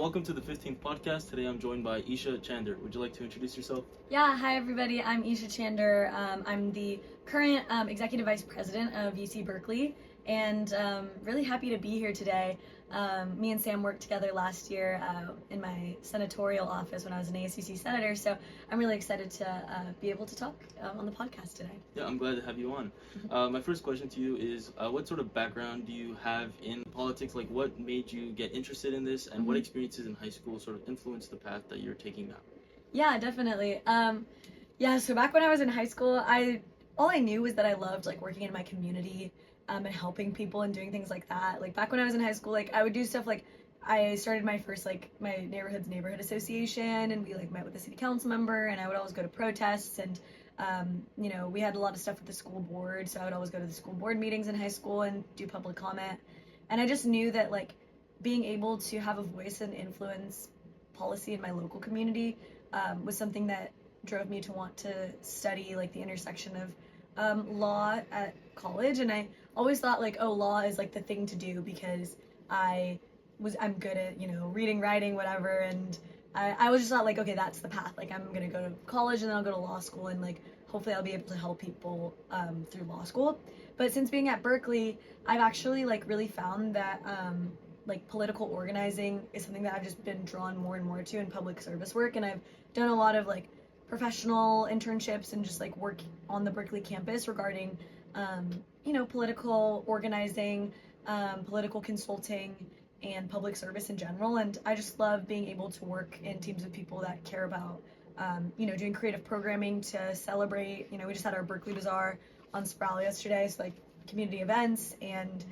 welcome to the 15th podcast. Today I'm joined by Isha Chander. Would you like to introduce yourself? Yeah, hi everybody. I'm Isha Chander. I'm the current Executive Vice President of UC Berkeley, and really happy to be here today. Me and Sam worked together last year in my senatorial office when I was an ASUC senator, so I'm really excited to be able to talk on the podcast today. Yeah, I'm glad to have you on. My first question to you is, what sort of background do you have in politics? Like, what made you get interested in this, and what experiences in high school sort of influenced the path that you're taking now? Yeah, definitely. So back when I was in high school, all I knew was that I loved like working in my community and helping people and doing things like that. Like back when I was in high school, like I would do stuff like I started my first my neighborhood's neighborhood association, and we like met with a city council member, and I would always go to protests, and we had a lot of stuff with the school board, so I would always go to the school board meetings in high school and do public comment. And I just knew that like being able to have a voice and influence policy in my local community was something that drove me to want to study like the intersection of law at college. And I always thought like, oh, law is like the thing to do because I'm good at reading, writing, whatever, and I was just thought like, okay, that's the path. Like I'm gonna go to college and then I'll go to law school, and like hopefully I'll be able to help people through law school. But since being at Berkeley, I've actually like really found that like political organizing is something that I've just been drawn more and more to in public service work, and I've done a lot of like professional internships and just like work on the Berkeley campus regarding political organizing, political consulting, and public service in general. And I just love being able to work in teams of people that care about doing creative programming to celebrate. We just had our Berkeley Bazaar on Sproul yesterday, so like community events and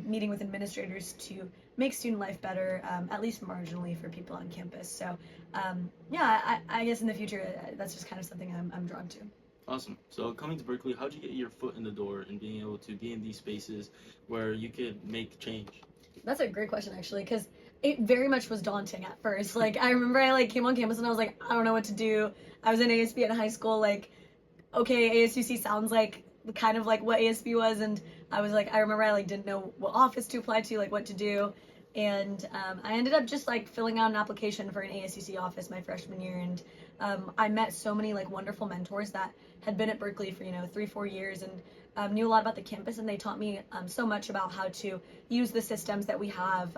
meeting with administrators to make student life better, at least marginally, for people on campus. So I guess in the future that's just kind of something I'm drawn to. Awesome. So coming to Berkeley, how'd you get your foot in the door and being able to be in these spaces where you could make change? That's a great question, actually, because it very much was daunting at first. Like I remember I like came on campus and I was like, I don't know what to do. I was in ASB in high school, like, okay, ASUC sounds like kind of like what ASB was, and I was like, I remember I like didn't know what office to apply to, like what to do, and I ended up just like filling out an application for an ASUC office my freshman year, and I met so many like wonderful mentors that had been at Berkeley for 3-4 years, and knew a lot about the campus, and they taught me so much about how to use the systems that we have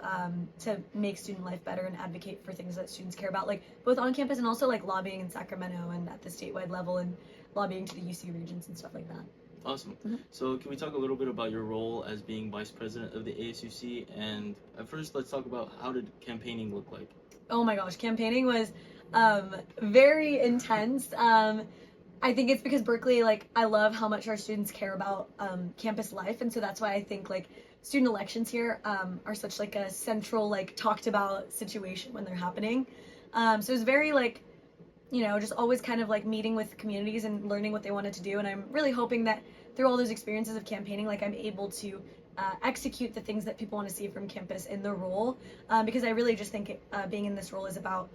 to make student life better and advocate for things that students care about, like both on campus and also like lobbying in Sacramento and at the statewide level and lobbying to the UC regions and stuff like that. Awesome. So can we talk a little bit about your role as being vice president of the ASUC? And at first, let's talk about how did campaigning look like? Oh my gosh, campaigning was very intense. I think it's because Berkeley, like, I love how much our students care about campus life, and so that's why I think like student elections here are such like a central like talked about situation when they're happening. So it was very like just always kind of like meeting with communities and learning what they wanted to do. And I'm really hoping that through all those experiences of campaigning, like I'm able to execute the things that people want to see from campus in the role, because I really just think being in this role is about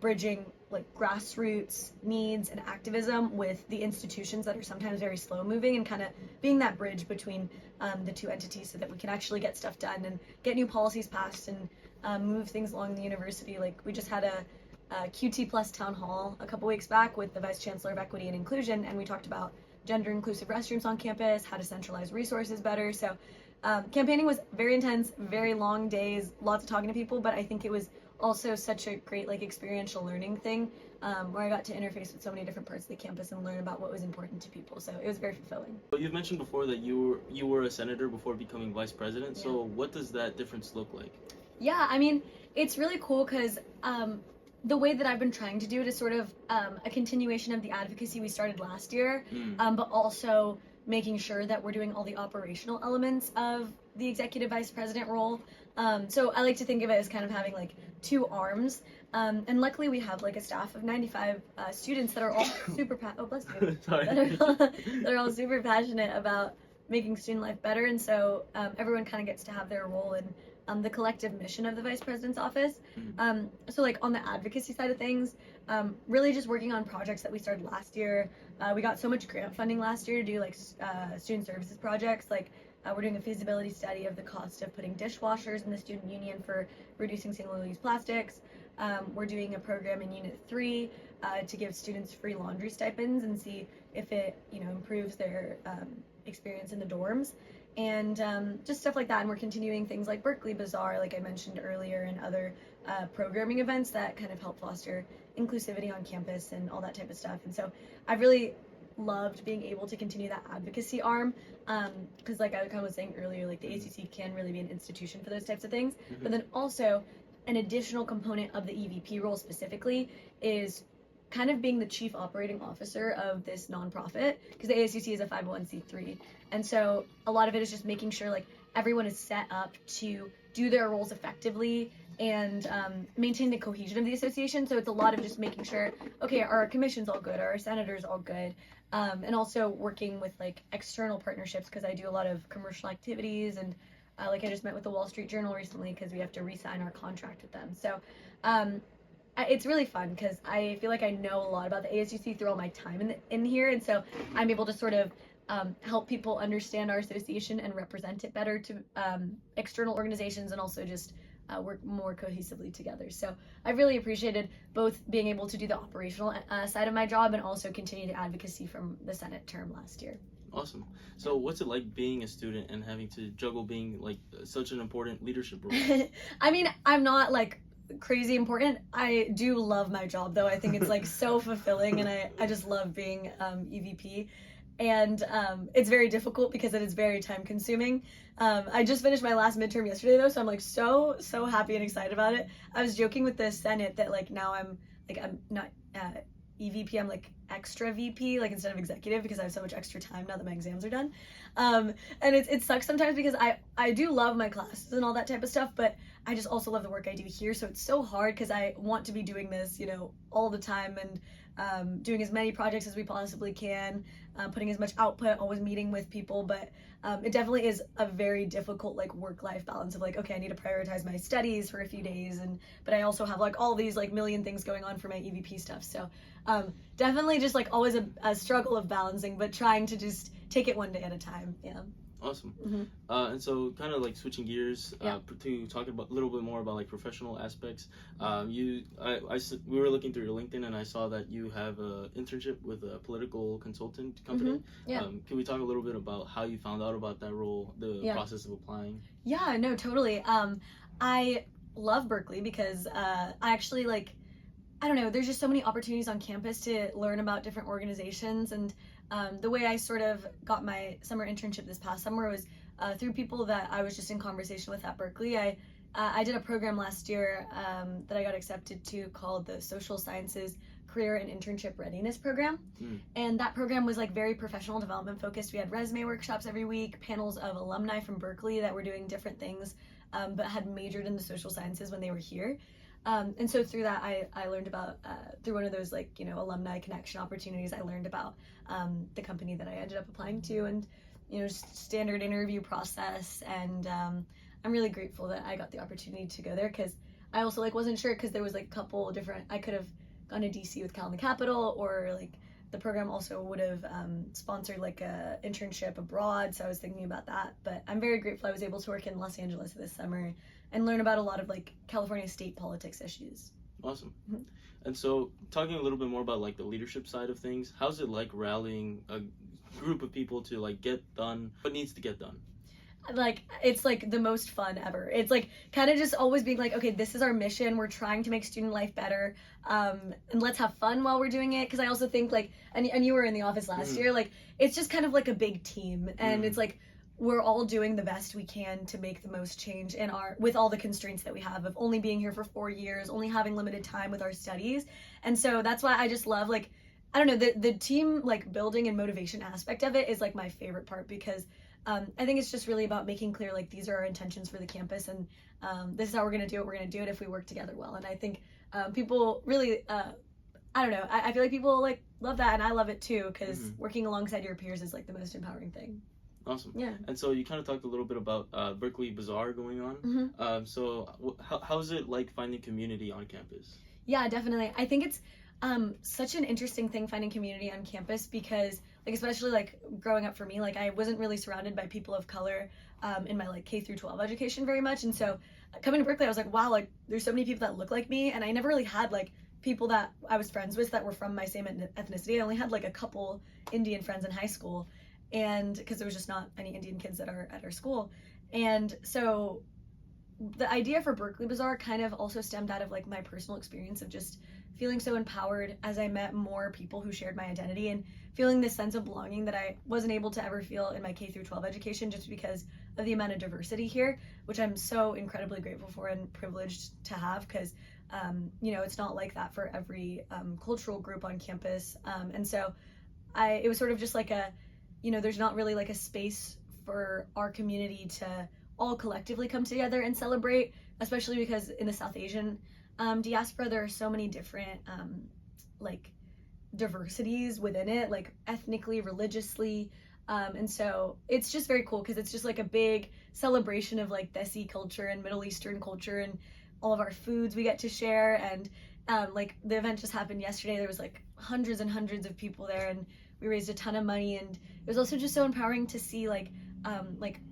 bridging like grassroots needs and activism with the institutions that are sometimes very slow moving, and kind of being that bridge between the two entities so that we can actually get stuff done and get new policies passed and move things along the university. Like we just had a QT Plus town hall a couple weeks back with the Vice Chancellor of Equity and Inclusion, and we talked about gender inclusive restrooms on campus, how to centralize resources better. So campaigning was very intense, very long days, lots of talking to people, but I think it was also such a great like experiential learning thing where I got to interface with so many different parts of the campus and learn about what was important to people. So it was very fulfilling. Well, you've mentioned before that you were a senator before becoming vice president. Yeah. So what does that difference look like? Yeah, I mean, it's really cool because the way that I've been trying to do it is sort of a continuation of the advocacy we started last year, but also making sure that we're doing all the operational elements of the executive vice president role. So I like to think of it as kind of having like two arms, and luckily we have like a staff of 95 students that are all super that are all super passionate about making student life better, and so everyone kind of gets to have their role in the collective mission of the Vice President's office. So like on the advocacy side of things, really just working on projects that we started last year. We got so much grant funding last year to do like student services projects, like we're doing a feasibility study of the cost of putting dishwashers in the student union for reducing single-use plastics. We're doing a program in Unit 3 to give students free laundry stipends and see if it, improves their experience in the dorms, and just stuff like that. And we're continuing things like Berkeley Bazaar, like I mentioned earlier, and other programming events that kind of help foster inclusivity on campus and all that type of stuff. And so I've really loved being able to continue that advocacy arm, because like I kind of was saying earlier, like the ACC can really be an institution for those types of things. But then also an additional component of the EVP role specifically is kind of being the chief operating officer of this nonprofit, because the ASUC is a 501c3, and so a lot of it is just making sure like everyone is set up to do their roles effectively and maintain the cohesion of the association. So it's a lot of just making sure, okay, are our commissions all good, are our senators all good, and also working with like external partnerships, because I do a lot of commercial activities, and like I just met with the Wall Street Journal recently because we have to re-sign our contract with them. So it's really fun because I feel like I know a lot about the ASUC through all my time in here, and so I'm able to sort of help people understand our association and represent it better to external organizations, and also just work more cohesively together. So I've really appreciated both being able to do the operational side of my job and also continue the advocacy from the Senate term last year. Awesome. So what's it like being a student and having to juggle being like such an important leadership role? I mean, I'm not like crazy important. I do love my job though. I think it's like so fulfilling, and I just love being EVP. And it's very difficult because it is very time consuming. I just finished my last midterm yesterday though, so I'm like so happy and excited about it. I was joking with the Senate that like now I'm not EVP, I'm like extra VP, like instead of executive, because I have so much extra time now that my exams are done. And it sucks sometimes because I do love my classes and all that type of stuff, but I just also love the work I do here. So it's so hard because I want to be doing this, all the time, and doing as many projects as we possibly can, putting as much output, always meeting with people. But it definitely is a very difficult like work-life balance of like, okay, I need to prioritize my studies for a few days, but I also have like all these like million things going on for my EVP stuff. So definitely just like always a struggle of balancing, but trying to just take it one day at a time. Yeah. Awesome. And so kind of like switching gears to talk about a little bit more about like professional aspects. We were looking through your LinkedIn, and I saw that you have an internship with a political consultant company. Can we talk a little bit about how you found out about that role, the process of applying? Yeah, no, totally. I love Berkeley because I actually like, I don't know, there's just so many opportunities on campus to learn about different organizations, and the way I sort of got my summer internship this past summer was through people that I was just in conversation with at Berkeley. I did a program last year that I got accepted to called the Social Sciences Career and Internship Readiness Program. And that program was like very professional development focused. We had resume workshops every week, panels of alumni from Berkeley that were doing different things, but had majored in the social sciences when they were here. And so through that, I learned about, through one of those like, alumni connection opportunities, I learned about the company that I ended up applying to, and, just standard interview process. And I'm really grateful that I got the opportunity to go there, because I also like wasn't sure, because there was like a couple different, I could have gone to DC with Cal in the Capitol, or like the program also would have sponsored like a internship abroad. So I was thinking about that, but I'm very grateful I was able to work in Los Angeles this summer and learn about a lot of like California state politics issues. Awesome. And so talking a little bit more about like the leadership side of things, how's it like rallying a group of people to like get done what needs to get done? Like, it's like the most fun ever. It's like kind of just always being like, okay, this is our mission, we're trying to make student life better, and let's have fun while we're doing it. Because I also think like, and you were in the office last year, like it's just kind of like a big team, and it's like we're all doing the best we can to make the most change in with all the constraints that we have of only being here for 4 years, only having limited time with our studies. And so that's why I just love, like, I don't know, the team like building and motivation aspect of it is like my favorite part, because I think it's just really about making clear like these are our intentions for the campus, and this is how we're going to do it. We're going to do it if we work together well. And I think people really, I don't know, I feel like people like love that, and I love it too, because working alongside your peers is like the most empowering thing. Awesome. Yeah. And so you kind of talked a little bit about Berkeley Bazaar going on. So how is it like finding community on campus? Yeah, definitely. I think it's Such an interesting thing finding community on campus because, like, especially like growing up for me, like I wasn't really surrounded by people of color in my like K through 12 education very much, and so coming to Berkeley, I was like, wow, like there's so many people that look like me, and I never really had like people that I was friends with that were from my same ethnicity. I only had like a couple Indian friends in high school, and because there was just not any Indian kids at our school, and so the idea for Berkeley Bazaar kind of also stemmed out of like my personal experience of just feeling so empowered as I met more people who shared my identity and feeling this sense of belonging that I wasn't able to ever feel in my K through 12 education just because of the amount of diversity here, which I'm so incredibly grateful for and privileged to have because it's not like that for every cultural group on campus. And so it was sort of just like there's not really like a space for our community to all collectively come together and celebrate, especially because in the South Asian diaspora, there are so many different like diversities within it, like ethnically, religiously. And so it's just very cool because it's just like a big celebration of like Desi culture and Middle Eastern culture and all of our foods we get to share. And like the event just happened yesterday. There was like hundreds and hundreds of people there and we raised a ton of money. And it was also just so empowering to see like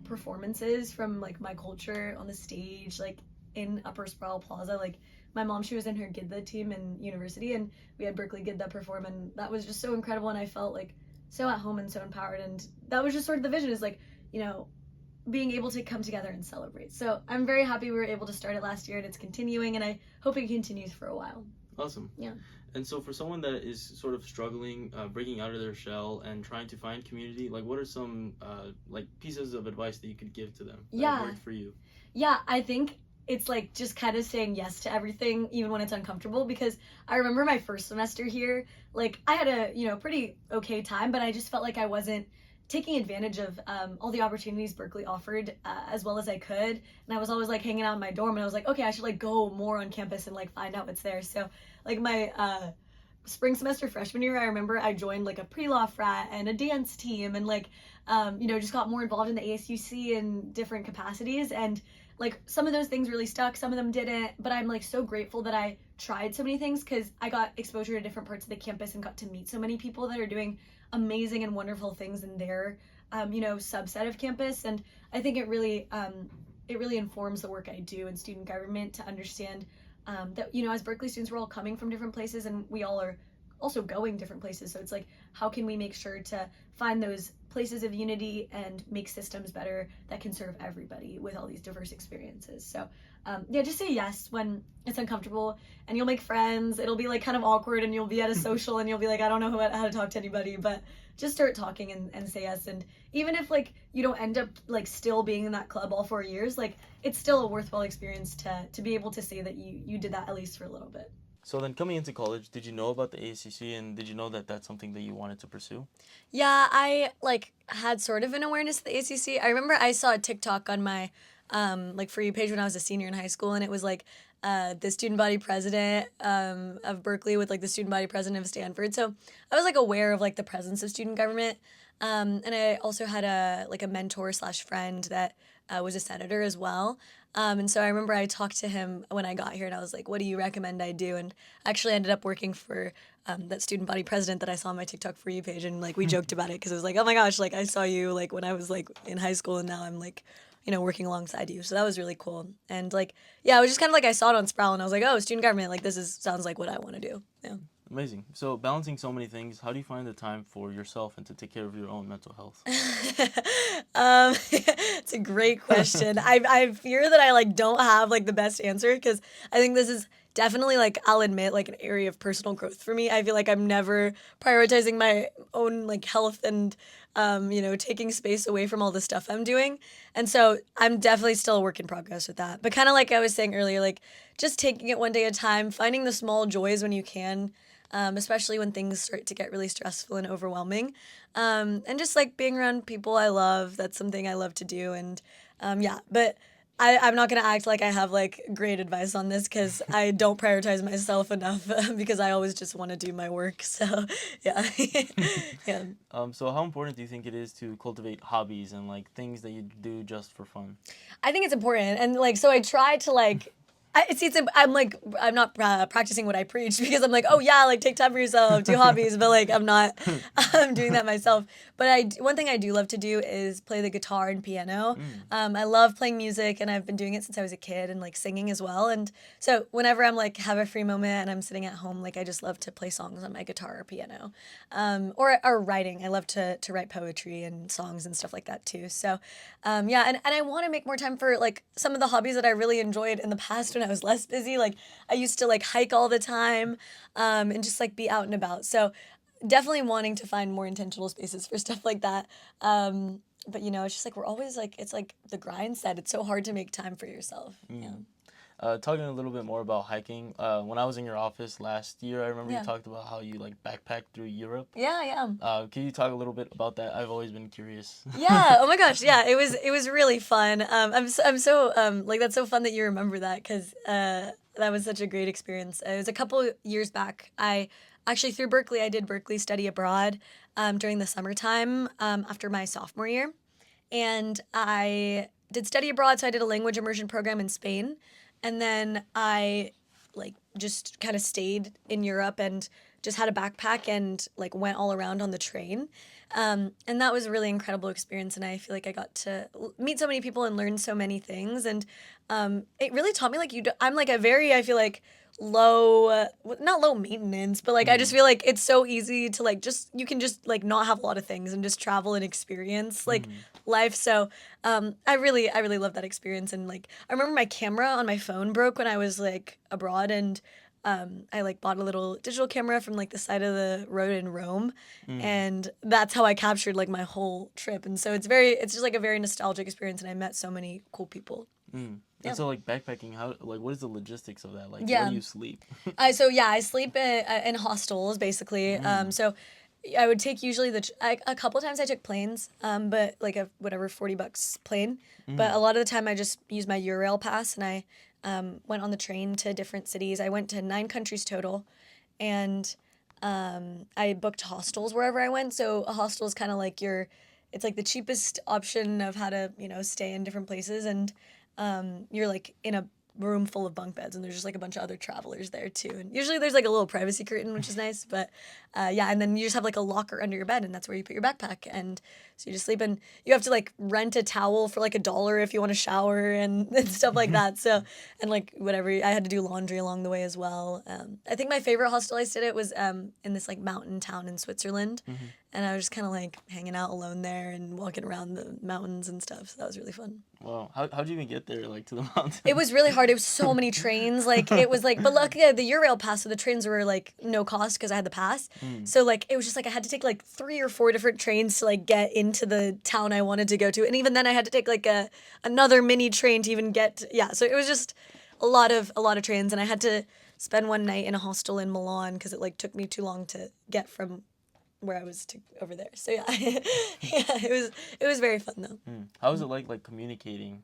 performances from like my culture on the stage, like in Upper Sproul Plaza. Like my mom, she was in her Gidda team in university and we had Berkeley Gidda perform and that was just so incredible and I felt like so at home and so empowered, and that was just sort of the vision, is like, being able to come together and celebrate. So I'm very happy we were able to start it last year and it's continuing and I hope it continues for a while. Awesome. Yeah. And so for someone that is sort of struggling, breaking out of their shell and trying to find community, like what are some like pieces of advice that you could give to them that worked for you? Yeah, I think it's like just kind of saying yes to everything even when it's uncomfortable, because I remember my first semester here, like I had a pretty okay time, but I just felt like I wasn't taking advantage of all the opportunities Berkeley offered as well as I could, and I was always like hanging out in my dorm and I was like, okay, I should like go more on campus and like find out what's there. So like my spring semester freshman year, I remember I joined like a pre-law frat and a dance team and like just got more involved in the ASUC in different capacities, and like some of those things really stuck, some of them didn't, but I'm like so grateful that I tried so many things because I got exposure to different parts of the campus and got to meet so many people that are doing amazing and wonderful things in their subset of campus. And I think it really informs the work I do in student government to understand that as Berkeley students, we're all coming from different places and we all are also going different places. So it's like, how can we make sure to find those places of unity and make systems better that can serve everybody with all these diverse experiences? So just say yes when it's uncomfortable, and you'll make friends. It'll be like kind of awkward and you'll be at a social and you'll be like, I don't know how to talk to anybody, but just start talking and say yes. And even if like you don't end up like still being in that club all 4 years, like it's still a worthwhile experience to be able to say that you did that at least for a little bit. So then coming into college, did you know about the ACC and did you know that that's something that you wanted to pursue? Yeah, I like had sort of an awareness of the ACC. I remember I saw a TikTok on my For You page when I was a senior in high school, and it was like the student body president of Berkeley with like the student body president of Stanford. So I was like aware of like the presence of student government. And I also had a mentor / friend that was a senator as well. And so I remember I talked to him when I got here and I was like, what do you recommend I do? And I actually ended up working for that student body president that I saw on my TikTok For You page. And like we joked about it because it was like, oh my gosh, like I saw you like when I was like in high school and now I'm like, working alongside you. So that was really cool. And like, yeah, it was just kind of like I saw it on Sproul and I was like, oh, student government, like sounds like what I want to do. Yeah. Amazing. So balancing so many things, how do you find the time for yourself and to take care of your own mental health? It's a great question. I fear that I like don't have like the best answer because I think this is definitely like, I'll admit, like an area of personal growth for me. I feel like I'm never prioritizing my own like health and taking space away from all the stuff I'm doing. And so I'm definitely still a work in progress with that. But kind of like I was saying earlier, like just taking it one day at a time, finding the small joys when you can, especially when things start to get really stressful and overwhelming. And just like being around people I love, that's something I love to do. And but I'm not going to act like I have like great advice on this because I don't prioritize myself enough because I always just want to do my work. So, yeah. Yeah. So how important do you think it is to cultivate hobbies and like things that you do just for fun? I think it's important. And like, so I try to like I'm like, I'm not practicing what I preach because I'm like, oh yeah, like take time for yourself, do hobbies, but like I'm not doing that myself. But one thing I do love to do is play the guitar and piano. I love playing music, and I've been doing it since I was a kid, and like singing as well. And so whenever I'm like have a free moment and I'm sitting at home, like I just love to play songs on my guitar or piano, or writing. I love to write poetry and songs and stuff like that too. So yeah, and I want to make more time for like some of the hobbies that I really enjoyed in the past when I was less busy. Like I used to like hike all the time, and just like be out and about. So definitely wanting to find more intentional spaces for stuff like that. But it's just like we're always like it's like the grind set. It's so hard to make time for yourself. Yeah. Talking a little bit more about hiking. When I was in your office last year, I remember you talked about how you like backpacked through Europe. Yeah, yeah. Can you talk a little bit about that? I've always been curious. Yeah. Oh my gosh. Yeah. It was really fun. I'm so like that's so fun that you remember that because that was such a great experience. It was a couple years back. I actually through Berkeley, I did Berkeley study abroad during the summertime after my sophomore year, and I did study abroad. So I did a language immersion program in Spain, and then I like just kind of stayed in Europe and just had a backpack and like went all around on the train. And that was a really incredible experience. And I feel like I got to meet so many people and learn so many things. And it really taught me like I'm like a very, I feel like low, not low maintenance, but like I just feel like it's so easy to like you can just like not have a lot of things and just travel and experience like life. So I really love that experience. And like I remember my camera on my phone broke when I was like abroad, and I like bought a little digital camera from like the side of the road in Rome, and that's how I captured like my whole trip. And so it's just like a very nostalgic experience, and I met so many cool people. And so like backpacking, how like what is the logistics of that? Like Yeah. where do you sleep? I sleep in hostels basically. So I would take usually a couple of times I took planes, but like a whatever $40 plane. But a lot of the time I just used my Eurail pass, and I went on the train to different cities. I went to 9 countries total, and I booked hostels wherever I went. So a hostel is kind of like it's like the cheapest option of how to stay in different places, and you're like in a room full of bunk beds, and there's just like a bunch of other travelers there too. And usually there's like a little privacy curtain, which is nice. But yeah, and then you just have like a locker under your bed, and that's where you put your backpack. And so you just sleep, and you have to like rent a towel for like $1 if you want to shower and stuff like that. So and like whatever, I had to do laundry along the way as well. I think my favorite hostel I stayed at was in this like mountain town in Switzerland. And I was just kind of like hanging out alone there and walking around the mountains and stuff. So that was really fun. Wow, how'd you even get there, like to the mountains? It was really hard. It was so many trains. Like it was like, but luckily the Eurail pass, so the trains were like no cost because I had the pass. So like it was just like I had to take like 3 or 4 different trains to like get into the town I wanted to go to, and even then I had to take like another mini train to even get. Yeah, so it was just a lot of trains, and I had to spend one night in a hostel in Milan because it like took me too long to get from where I was to over there. So yeah, yeah, it was very fun though. How was it like communicating?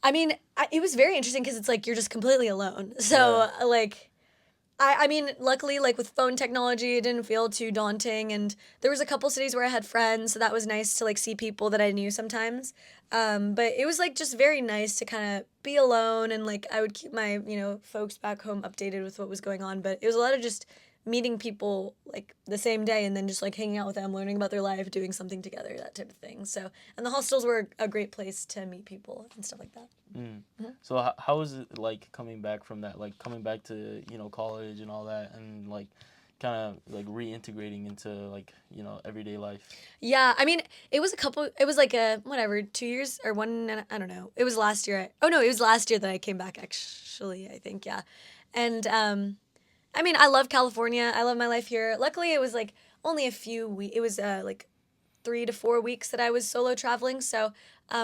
I mean, it was very interesting because it's like you're just completely alone. So like, I mean, luckily like with phone technology, it didn't feel too daunting, and there was a couple cities where I had friends, so that was nice to like see people that I knew sometimes. But it was like just very nice to kind of be alone, and like I would keep my folks back home updated with what was going on. But it was a lot of just meeting people like the same day, and then just like hanging out with them, learning about their life, doing something together, that type of thing. So, and the hostels were a great place to meet people and stuff like that. So how was it like coming back from that, like coming back to college and all that, and like kind of like reintegrating into like everyday life? Yeah, I mean, it was like a whatever 2 years or one, I don't know. It was last year. It was last year that I came back actually, I think. Yeah. And I mean, I love California. I love my life here. Luckily, it was like only a few weeks. It was like 3 to 4 weeks that I was solo traveling, so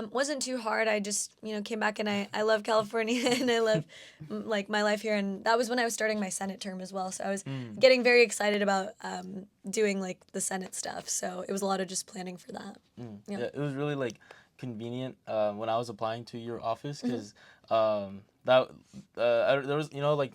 wasn't too hard. I just came back, and I love California and I love like my life here. And that was when I was starting my Senate term as well. So I was getting very excited about doing like the Senate stuff. So it was a lot of just planning for that. Yeah, it was really like convenient when I was applying to your office because there was like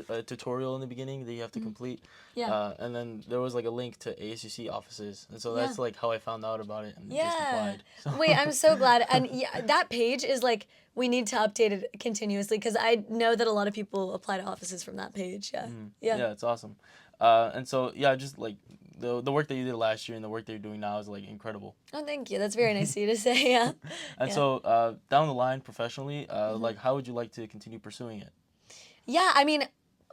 a tutorial in the beginning that you have to complete. Yeah. And then there was like a link to ASUC offices, and so that's like how I found out about it and just Yeah. applied. So. Wait, I'm so glad. And yeah, that page is like, we need to update it continuously because I know that a lot of people apply to offices from that page. Yeah. Yeah, it's awesome. And so yeah, just like the work that you did last year and the work that you're doing now is like incredible. Oh, thank you. That's very nice of you to say. Yeah. And so down the line professionally, like how would you like to continue pursuing it? Yeah, I mean,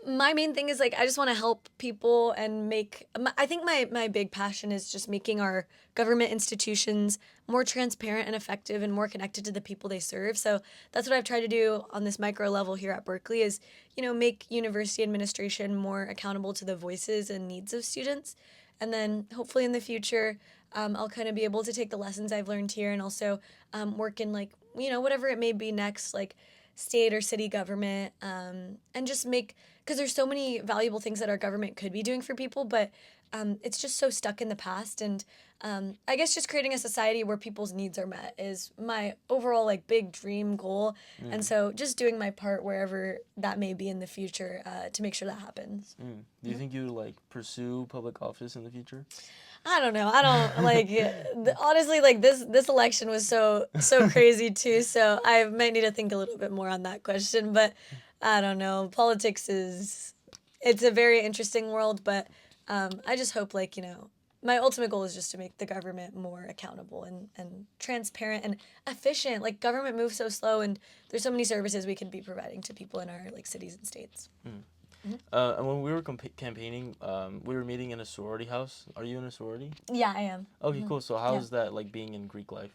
my main thing is like I just want to help people and make. I think my big passion is just making our government institutions more transparent and effective and more connected to the people they serve. So that's what I've tried to do on this micro level here at Berkeley is, make university administration more accountable to the voices and needs of students. And then hopefully in the future, I'll kind of be able to take the lessons I've learned here and also work in like, whatever it may be next, like state or city government, and just make, because there's so many valuable things that our government could be doing for people, but it's just so stuck in the past. And I guess just creating a society where people's needs are met is my overall like big dream goal. And so just doing my part wherever that may be in the future to make sure that happens. Do you think you would like pursue public office in the future? I don't know. I don't like honestly like this election was so crazy too. So I might need to think a little bit more on that question. But I don't know. Politics it's a very interesting world. But I just hope like my ultimate goal is just to make the government more accountable and transparent and efficient. Like government moves so slow, and there's so many services we could be providing to people in our like cities and states. And when we were campaigning, we were meeting in a sorority house. Are you in a sorority? Yeah, I am. Okay, cool. So how is that like being in Greek life?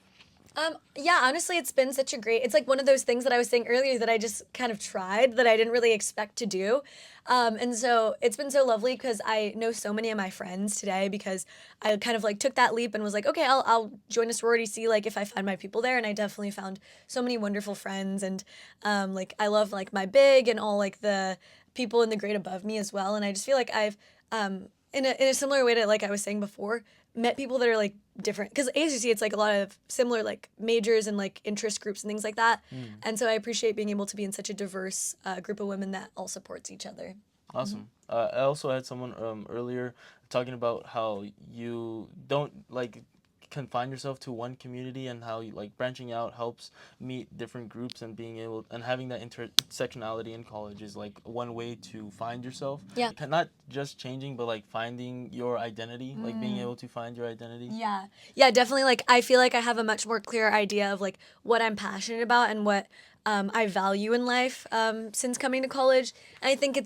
Yeah, honestly, it's been such a great, it's like one of those things that I was saying earlier that I just kind of tried that I didn't really expect to do. And so it's been so lovely because I know so many of my friends today because I kind of like took that leap and was like, okay, I'll join a sorority, see like if I find my people there. And I definitely found so many wonderful friends. And like I love like my big and all like the people in the grade above me as well. And I just feel like I've, in a similar way to like I was saying before, met people that are like different because ASUC it's like a lot of similar like majors and like interest groups and things like that, and so I appreciate being able to be in such a diverse group of women that all supports each other. Awesome. I also had someone earlier talking about how you don't like confine yourself to one community and how you, like branching out helps meet different groups and being able and having that intersectionality in college is like one way to find yourself. Yeah. Not just changing, but like finding your identity, like being able to find your identity. Yeah, definitely. Like I feel like I have a much more clear idea of like what I'm passionate about and what I value in life since coming to college. And I think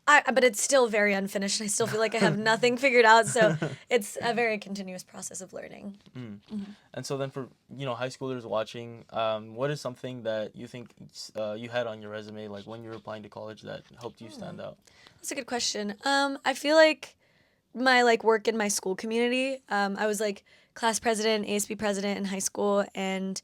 but it's still very unfinished. I still feel like I have nothing figured out. So it's a very continuous process of learning. And so then for, high schoolers watching, what is something that you think you had on your resume, like when you were applying to college that helped you stand out? That's a good question. I feel like my like work in my school community, I was like class president, ASB president in high school, and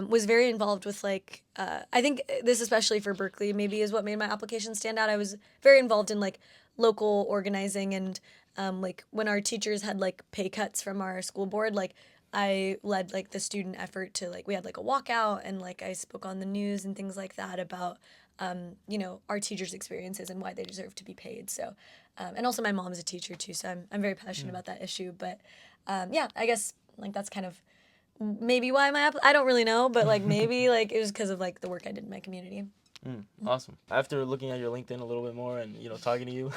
was very involved with like I think this especially for Berkeley maybe is what made my application stand out. I was very involved in like local organizing and like when our teachers had like pay cuts from our school board, like I led like the student effort to like we had like a walkout and like I spoke on the news and things like that about our teachers' experiences and why they deserve to be paid. So and also my mom's a teacher too, so I'm very passionate about that issue. But yeah, I guess like that's kind of maybe why I don't really know, but like maybe like it was because of like the work I did in my community. Awesome. After looking at your LinkedIn a little bit more and talking to you,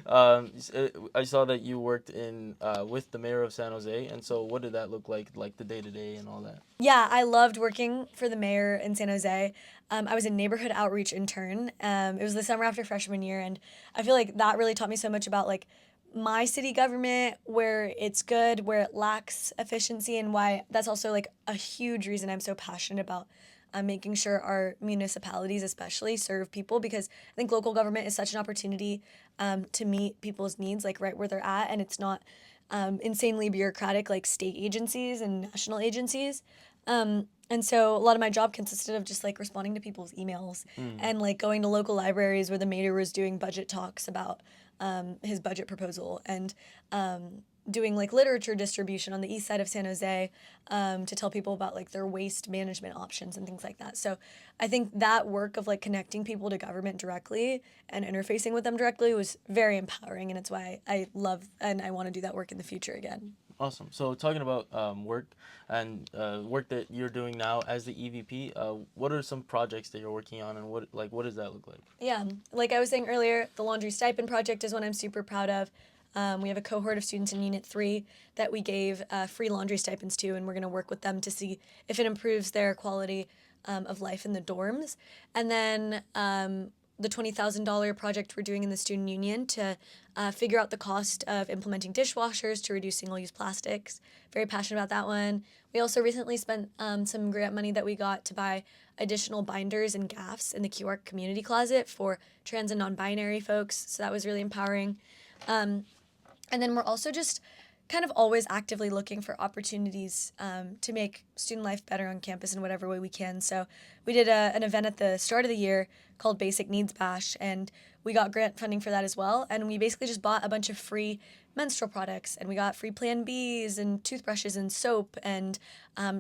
I saw that you worked in with the mayor of San Jose, and so what did that look like the day to day and all that? Yeah, I loved working for the mayor in San Jose. I was a neighborhood outreach intern. It was the summer after freshman year, and I feel like that really taught me so much about like my city government, where it's good, where it lacks efficiency, and why that's also like a huge reason I'm so passionate about making sure our municipalities especially serve people, because I think local government is such an opportunity to meet people's needs like right where they're at, and it's not insanely bureaucratic like state agencies and national agencies. And so a lot of my job consisted of just like responding to people's emails and like going to local libraries where the mayor was doing budget talks about his budget proposal, and doing like literature distribution on the east side of San Jose, to tell people about like their waste management options and things like that. So I think that work of like connecting people to government directly and interfacing with them directly was very empowering, and it's why I love and I want to do that work in the future again. Awesome. So talking about work and work that you're doing now as the EVP, what are some projects that you're working on, and what does that look like? Yeah, like I was saying earlier, the laundry stipend project is one I'm super proud of. We have a cohort of students in Unit 3 that we gave free laundry stipends to, and we're going to work with them to see if it improves their quality of life in the dorms. And then the $20,000 project we're doing in the student union to figure out the cost of implementing dishwashers to reduce single-use plastics. Very passionate about that one. We also recently spent some grant money that we got to buy additional binders and gaffs in the QR community closet for trans and non-binary folks, so that was really empowering. And then we're also just kind of always actively looking for opportunities to make student life better on campus in whatever way we can. So we did an event at the start of the year called Basic Needs Bash, and we got grant funding for that as well. And we basically just bought a bunch of free menstrual products, and we got free Plan Bs and toothbrushes and soap and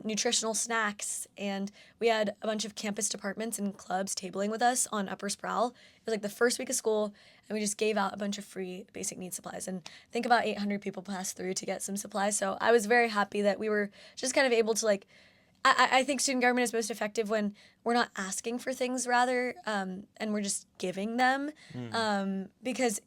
nutritional snacks. And we had a bunch of campus departments and clubs tabling with us on Upper Sproul. It was like the first week of school, and we just gave out a bunch of free basic needs supplies. And I think about 800 people passed through to get some supplies. So I was very happy that we were just kind of able to like, I think student government is most effective when we're not asking for things rather, and we're just giving them, because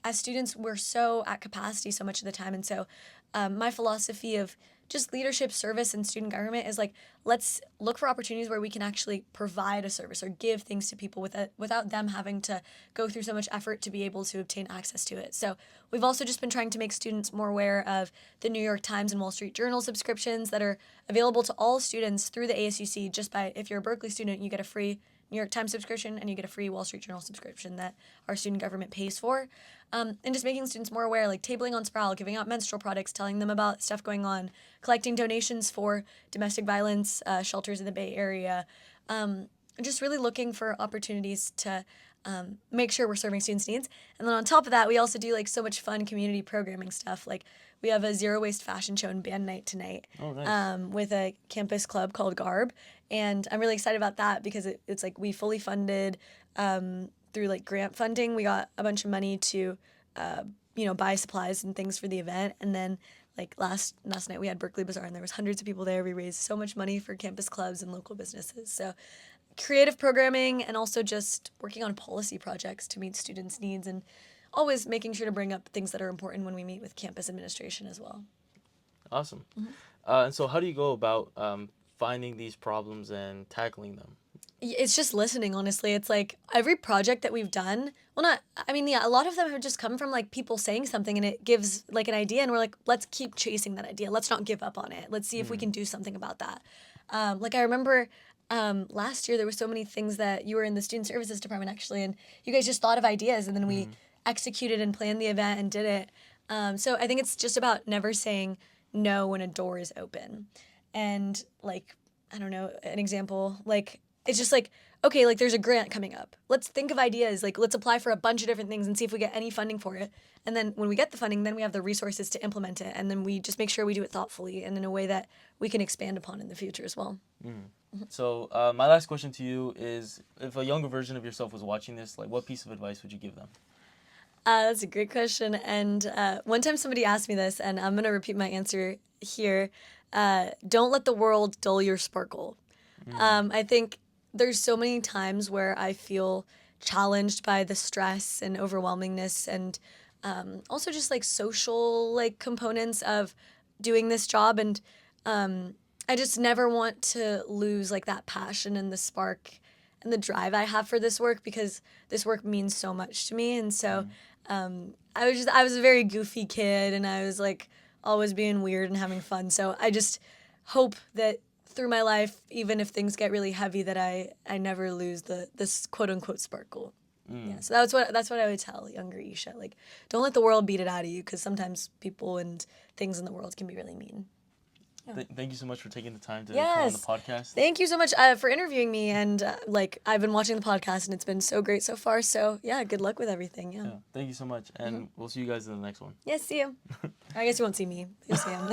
as students, we're so at capacity so much of the time. And so my philosophy of just leadership, service, and student government is like, let's look for opportunities where we can actually provide a service or give things to people without them having to go through so much effort to be able to obtain access to it. So we've also just been trying to make students more aware of the New York Times and Wall Street Journal subscriptions that are available to all students through the ASUC. Just by, if you're a Berkeley student, you get a free New York Times subscription, and you get a free Wall Street Journal subscription that our student government pays for. And just making students more aware, like tabling on Sproul, giving out menstrual products, telling them about stuff going on, collecting donations for domestic violence shelters in the Bay Area. Just really looking for opportunities to make sure we're serving students' needs. And then on top of that, we also do like so much fun community programming stuff. Like we have a zero waste fashion show and band night tonight. Oh, nice. With a campus club called Garb. And I'm really excited about that because it's like we fully funded through like grant funding. We got a bunch of money to, buy supplies and things for the event. And then like last night we had Berkeley Bazaar, and there was hundreds of people there. We raised so much money for campus clubs and local businesses. So creative programming, and also just working on policy projects to meet students' needs, and always making sure to bring up things that are important when we meet with campus administration as well. Awesome. And so how do you go about finding these problems and tackling them? It's just listening, honestly. It's like every project that we've done, a lot of them have just come from like people saying something, and it gives like an idea, and we're like, let's keep chasing that idea. Let's not give up on it. Let's see if we can do something about that. Like I remember last year there were so many things that you were in the student services department actually, and you guys just thought of ideas, and then we executed and planned the event and did it. So I think it's just about never saying no when a door is open. And like, I don't know, an example, like it's just like, okay, like there's a grant coming up. Let's think of ideas, like let's apply for a bunch of different things and see if we get any funding for it. And then when we get the funding, then we have the resources to implement it. And then we just make sure we do it thoughtfully and in a way that we can expand upon in the future as well. So my last question to you is, if a younger version of yourself was watching this, like what piece of advice would you give them? That's a great question. And one time somebody asked me this, and I'm going to repeat my answer here. Don't let the world dull your sparkle. I think there's so many times where I feel challenged by the stress and overwhelmingness, and also just like social like components of doing this job. And I just never want to lose like that passion and the spark and the drive I have for this work, because this work means so much to me. And so I was a very goofy kid, and I was like always being weird and having fun. So I just hope that through my life, even if things get really heavy, that I never lose this quote unquote sparkle. Yeah, so that's what I would tell younger Isha. Like, don't let the world beat it out of you, because sometimes people and things in the world can be really mean. Thank you so much for taking the time to come on the podcast. Thank you so much for interviewing me. And I've been watching the podcast and it's been so great so far. So yeah, good luck with everything. Yeah. Thank you so much. And we'll see you guys in the next one. Yes, see you. I guess you won't see me. You'll see him.